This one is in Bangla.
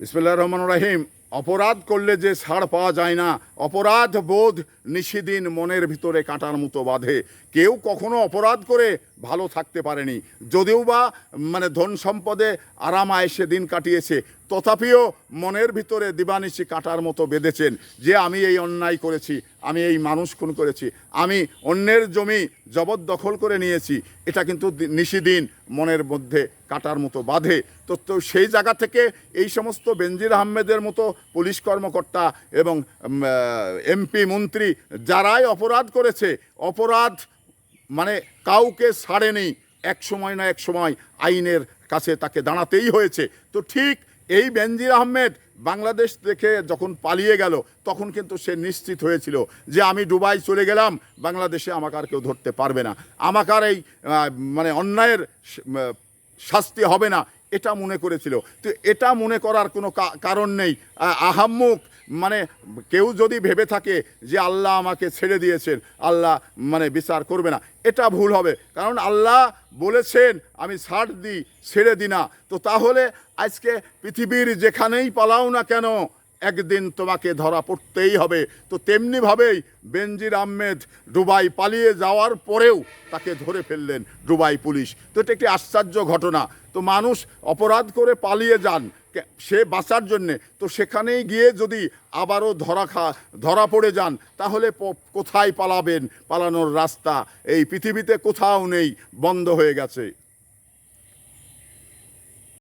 বিসমিল্লাহির রহমানির রহিম। অপরাধ করলে যে ছাড় পাওয়া যায় না, অপরাধ বোধ নিশিদিন মনের ভিতরে কাঁটার মতো বাঁধে। কেউ কখনো অপরাধ করে ভালো থাকতে পারেনি, যদিও বা ধন সম্পদে আরাম আয়েশে দিন কাটিয়েছে, তথাপিও মনের ভিতরে দিবানিশি কাঁটার মতো বেঁধেছেন যে আমি এই অন্যায় করেছি, আমি এই মানুষ খুন করেছি, আমি অন্যের জমি জবরদখল করে নিয়েছি। এটা কিন্তু নিশিদিন মনের মধ্যে কাঁটার মতো বাঁধে। তো সেই জায়গা থেকে এই সমস্ত বেনজির আহমেদের মতো পুলিশ কর্মকর্তা এবং এমপি মন্ত্রী যারাই অপরাধ করেছে, অপরাধ কাউকে ছাড়েনি, এক সময় না এক সময় আইনের কাছে তাকে দাঁড়াতেই হয়েছে। তো ঠিক এই বেনজির আহমেদ বাংলাদেশ থেকে যখন পালিয়ে গেল, তখন কিন্তু সে নিশ্চিত হয়েছিল যে আমি দুবাই চলে গেলাম, বাংলাদেশে আমাকে আর কেউ ধরতে পারবে না, আমাকে আর এই অন্যায়ের শাস্তি হবে না, এটা মনে করেছিল। তো এটা মনে করার কোনো কারণ নেই। আহাম্মুক কেউ যদি ভেবে থাকে যে আল্লাহ আমাকে ছেড়ে দিয়েছেন, আল্লাহ বিচার করবে না, এটা ভুল হবে। কারণ আল্লাহ বলেছেন আমি ছাড় দিই, ছেড়ে দিই না। তো তাহলে আজকে পৃথিবীর যেখানেই পালাও না কেন, একদিন তোমাকে ধরা পড়তেই হবে। তো তেমনিভাবেই বেনজির আহমেদ দুবাই পালিয়ে যাওয়ার পরেও তাকে ধরে ফেললেন দুবাই পুলিশ। তো এটা একটি আশ্চর্য ঘটনা। তো মানুষ অপরাধ করে পালিয়ে যান সে বাঁচার জন্যে, তো সেখানেই গিয়ে যদি আবারও ধরা পড়ে যান, তাহলে কোথায় পালাবেন? পালানোর রাস্তা এই পৃথিবীতে কোথাও নেই, বন্ধ হয়ে গেছে।